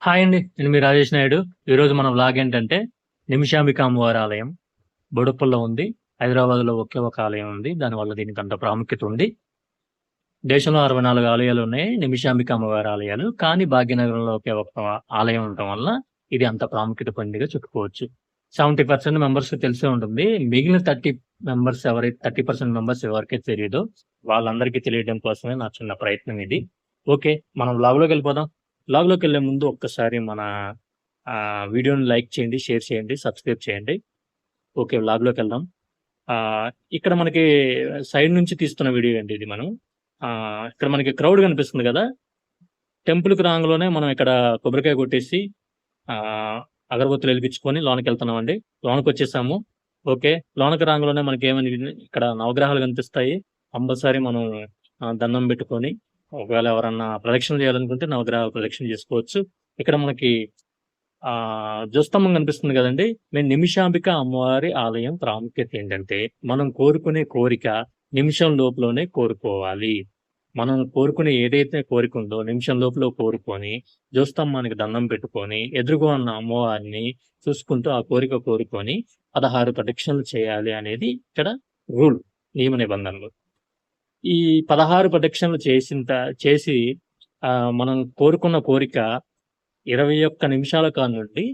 Hi అండి. నేను మీ రాజేష్ నాయుడు. ఈరోజు మన వ్లాగ్ ఏంటంటే, నిమిషాంబిక అమ్మవారి ఆలయం బోడుప్పల్లో ఉంది. హైదరాబాద్‌లో ఒకే ఒక ఆలయం ఉంది. దానివల్ల దీనికంత ప్రాముఖ్యత ఉంది. దేశంలో 64 ఆలయాలున్నాయి. నిమిషాంబిక అమ్మవారి ఆలయాలు. కానీ భాగ్యనగరంలో ఒకే ఒక ఆలయం ఉండటం వల్ల ఇది అంత ప్రాముఖ్యత పొందిందిగా చెప్పుకోవచ్చు. 70% మెంబర్స్‌కి తెలిసే ఉంటుంది. మిగిలిన 30% మెంబర్స్ ఎవరికైతే తెలీదో వాళ్ళందరికీ తెలియడం కోసమే నా చిన్న ప్రయత్నం ఇది. ఓకే. మనం వ్లాగ్‌లోకెళ్ళిపోదాం. వ్లాగ్‌లోకెళ్ళే ముందు ఒక్కసారి మన వీడియోని లైక్ చేయండి, షేర్ చేయండి, సబ్స్క్రైబ్ చేయండి. ఓకే. వ్లాగ్‌లోకెళ్దాం. ఇక్కడ మనకి సైడ్ నుంచి తీస్తున్న వీడియో అండి ఇది మనం. ఇక్కడ మనకి క్రౌడ్ కనిపిస్తుంది గదా! టెంపుల్‌కి రాంగాలోనే మనం ఇక్కడ కొబ్బరికాయ కొట్టేసి అగరబత్తులు ఎలిగించుకొని లోనకెళ్తున్నామండి. లోనకొచ్చేసాము. ఓకే. లోనకి రాంగాలోనే మనకేమని ఇక్కడ నవగ్రహాలు కనిపిస్తాయి. కంపల్సరీ మనం దండం పెట్టుకొని, ఒకవేళ ఎవరన్నా ప్రదక్షిణ చేయాలనుకుంటే నవగ్రహాల ప్రదక్షిణ చేసుకోవచ్చు. ఇక్కడ మనకి ధ్వజస్తంభం కనిపిస్తుంది కదండీ! నిమిషాంబిక అమ్మవారి ఆలయం ప్రాముఖ్యత ఏంటంటే, మనం కోరుకునే కోరిక నిమిషం లోపులోనే కోరుకోవాలి. మనం కోరుకునే ఏదైతే కోరిక ఉందో నిమిషం లోపల కోరుకొని, ధ్వజస్తంభానికి దండం పెట్టుకొని, ఎదురుగా ఉన్న అమ్మవారిని చూసుకుంటూ ఆ కోరిక కోరుకొని 16 ప్రదక్షిణలు చేయాలి అనేది ఇక్కడ రూల్. నియమ నిబంధనలు. ఈ 16 ప్రదక్షిణలు చేసి మనం కోరుకున్న కోరిక 21 నిమిషాల కానుండి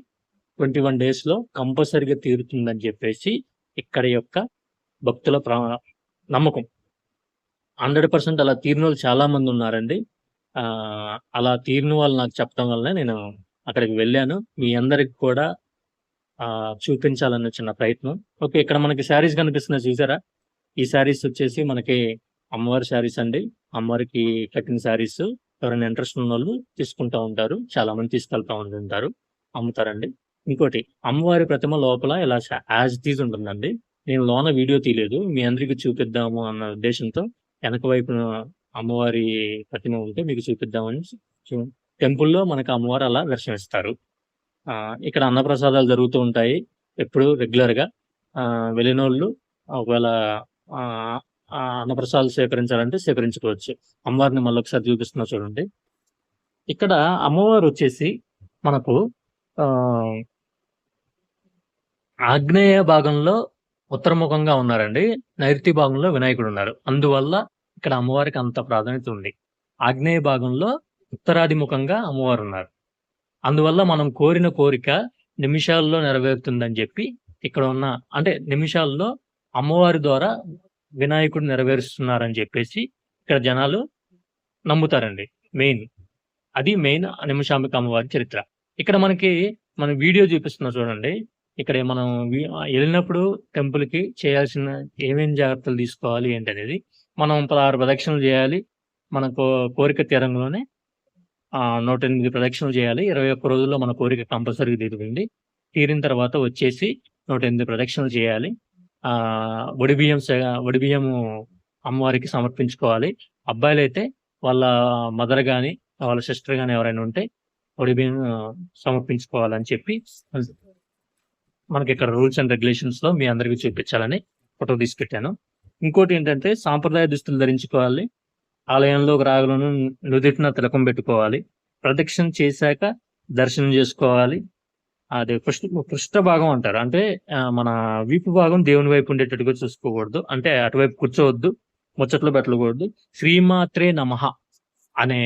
21 డేస్‌లో కంపల్సరీగా తీరుతుందని చెప్పేసి ఇక్కడ యొక్క భక్తుల నమ్మకం. 100% అలా తీరినోళ్ళు చాలా మందున్నారండి. అలా తీరిన వాళ్ళు నాకు చెప్పడం వల్లనే నేను అక్కడికి వెళ్ళాను. మీ అందరికి కూడా చూపించాలన్న చిన్న ప్రయత్నం. ఓకే. ఇక్కడ మనకి శారీస్ కనిపిస్తున్నాయి చూసారా? ఈ శారీస్ వచ్చేసి మనకి అమ్మవారి శారీస్ అండి. అమ్మవారికి కట్టిన శారీస్. ఎవరైనా ఇంట్రెస్ట్ ఉన్నోళ్ళు తీసుకుంటా ఉంటారు. చాలా మంది తీసుకెళ్తా ఉంటుంటారు. అమ్ముతారండి. ఇంకోటి అమ్మవారి ప్రతిమ లోపల ఇలా యాజ్ ఇట్ ఈజ్ ఉంటుందండి. నేను లోన వీడియో తీయలేదు. మీ అందరికి చూపిద్దాము అన్న ఉద్దేశంతో వెనక వైపున అమ్మవారి ప్రతిమ ఉంటే మీకు చూపిద్దామని టెంపుల్‌లో మనకు అమ్మవారు అలా దర్శనమిస్తారు. ఇక్కడ అన్నప్రసాదాలు జరుగుతూ ఉంటాయి. ఎప్పుడు రెగ్యులర్‌గా. వెళ్ళినోళ్ళు ఒకవేళ అన్నప్రసాదాలు స్వీకరించాలంటే స్వీకరించుకోవచ్చు. అమ్మవారిని మళ్ళొకసారి చూపిస్తున్నా చూడండి. ఇక్కడ అమ్మవారు వచ్చేసి మనకు ఆగ్నేయ భాగంలో ఉత్తరముఖంగా ఉన్నారండి. నైరుతి భాగంలో వినాయకుడు ఉన్నారు. అందువల్ల ఇక్కడ అమ్మవారికి అంత ప్రాధాన్యత ఉంది. ఆగ్నేయ భాగంలో ఉత్తరాదిముఖంగా అమ్మవారు ఉన్నారు. అందువల్ల మనం కోరిన కోరిక నిమిషాల్లో నెరవేరుతుందని చెప్పి ఇక్కడ ఉన్న అంటే నిమిషాల్లో అమ్మవారి ద్వారా వినాయకుడు నెరవేరుస్తున్నారని చెప్పేసి ఇక్కడ జనాలు నమ్ముతారండి. అది మెయిన్ నిమిషాంబిక అమ్మవారి చరిత్ర. ఇక్కడ మన వీడియో చూపిస్తున్నా చూడండి. ఇక్కడ మనం వెళ్ళినప్పుడు టెంపుల్‌కి చేయాల్సిన ఏమేం జాగ్రత్తలు తీసుకోవాలి ఏంటనేది. మనం 16 ప్రదక్షిణలు చేయాలి. మనకు కోరిక తీరంగానే 108 ప్రదక్షిణలు చేయాలి. 21 రోజుల్లో మన కోరిక కంపల్సరీగా తీరుతుంది. తీరిన తర్వాత వచ్చేసి 108 ప్రదక్షిణలు చేయాలి. ఒడిబియ్యము అమ్మవారికి సమర్పించుకోవాలి. అబ్బాయిలైతే వాళ్ళ మదర్ గాని, వాళ్ళ సిస్టర్ గాని ఎవరైనా ఉంటే ఒడిబియ్యం సమర్పించుకోవాలని చెప్పి మనకిక్కడ రూల్స్ అండ్ రెగ్యులేషన్స్‌లో మీ అందరికి చూపించాలని ఫోటో తీసి పెట్టాను. ఇంకోటి ఏంటంటే సాంప్రదాయ దుస్తులు ధరించుకోవాలి. ఆలయంలోకి రాగానే నుదిటిన తిలకం పెట్టుకోవాలి. ప్రదక్షిణ చేశాక దర్శనం చేసుకోవాలి. అది పృష్ఠ భాగం అంటారు. అంటే మన వీపు భాగం దేవుని వైపు ఉండేటట్టుగా చూసుకోకూడదు. అంటే అటువైపు కూర్చోవద్దు. ముచ్చట్లు పెట్టకూడదు. శ్రీమాత్రే నమః అనే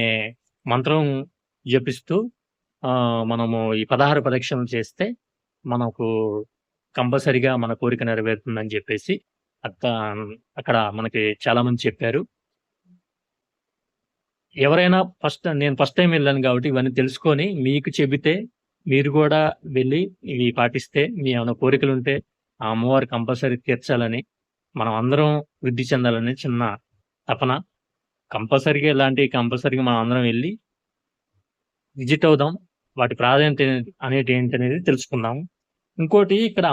మంత్రం జపిస్తూ మనము ఈ 16 ప్రదక్షిణలు చేస్తే మనకు కంపల్సరీగా మన కోరిక నెరవేరుతుందని చెప్పేసి అక్కడ మనకి చాలా మంది చెప్పారు. ఎవరైనా నేను ఫస్ట్ టైం వెళ్ళాను కాబట్టి ఇవన్నీ తెలుసుకొని మీకు చెబితే మీరు కూడా వెళ్ళి ఇవి పాటిస్తే మీ ఏమైనా కోరికలుంటే ఆ అమ్మవారు కంపల్సరీ తీర్చాలని, మనం అందరం వృద్ధి చెందాలని చిన్న తపన. కంపల్సరీగా మనం అందరం వెళ్ళి విజిట్ అవుదాం. వాటి ప్రాధాన్యత అనేది ఏంటనేది తెలుసుకుందాం. ఇంకోటి ఇక్కడ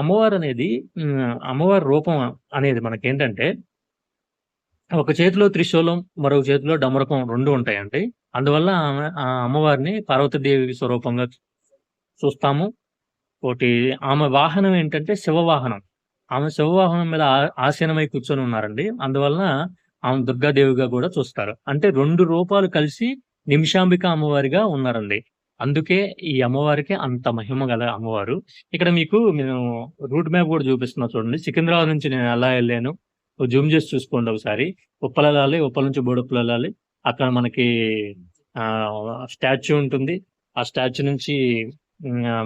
అమ్మవారి రూపం అనేది మనకేంటంటే ఒక చేతిలో త్రిశూలం, మరొక చేతిలో డమరుకం 2 ఉంటాయండి. అందువల్ల ఆ అమ్మవారిని పార్వతీదేవి స్వరూపంగా చూస్తాము. ఆమె వాహనం ఏంటంటే శివవాహనం. ఆమె శివవాహనం మీద ఆసీనమై కూర్చొని ఉన్నారండి. అందువలన ఆమె దుర్గాదేవిగా కూడా చూస్తారు. అంటే 2 రూపాలు కలిసి నిమిషాంబిక అమ్మవారిగా ఉన్నారండి. అందుకే ఈ అమ్మవారికి అంత మహిమ గల అమ్మవారు. ఇక్కడ మీకు నేను రూట్ మ్యాప్ గూడా చూపిస్తున్నా చూడండి. సికింద్రాబాద్ నుంచి నేను ఎలా ఎళ్ళాను, జూమ్ చేసి చూసుకోండి ఒకసారి. ఉప్పలెళ్ళాలి, ఉప్పల్ నుంచి బోడుప్పలెళ్ళాలి. అక్కడ మనకి స్టాచ్యూ ఉంటుంది. ఆ స్టాచ్యూ నుంచి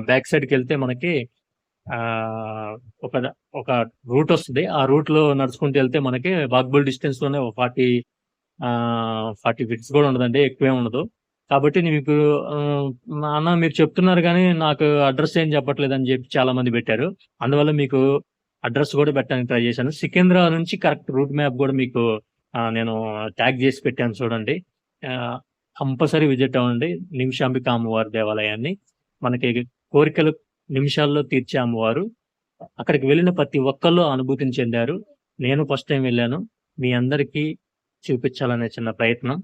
బ్యాక్ సైడ్‌కెళ్తే మనకి ఆహ్, ఒక ఒక రూట్ వస్తది. ఆ రూట్‌లో నడుచుకుంటూ ఎళ్తే మనకి వాకబుల్ డిస్టెన్స్‌లోనే ఒక 40 ఫీట్స్ గూడా ఉండదండి. ఎక్కువేం ఉండదు. కాబట్టి మీకు ఆహ్, అన్న మీరు చెప్తున్నారు గానీ, నాకు అడ్రెస్ ఏం చెప్పట్లేదని జెప్పి చాలా మంది పెట్టారు. అందువల్ల మీకు అడ్రెస్ గూడా పెట్టడానికి ట్రై చేశాను. సికింద్రాబాద్ నుంచి కరెక్ట్ రూట్ మ్యాప్ గూడా మీకు నేను ట్యాగ్ జేసి పెట్టాను చూడండి. ఆహ్, కంపల్సరీ విజిట్ అవ్వండి. నిమిషాంబిక అమ్మవారి దేవాలయాన్ని. మనకి కోరికలు నిమిషాల్లో తీర్చే అమ్మవారు. అక్కడికి వెళ్ళిన ప్రతి ఒక్కళ్ళు అనుభూతిని చెందారు. నేను ఫస్ట్ టైమ్ వెళ్ళాను. మీ అందరికీ చూపిచ్చాలనే చిన్న ప్రయత్నం.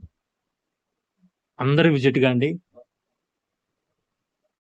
అందరూ విజిట్ గాండి.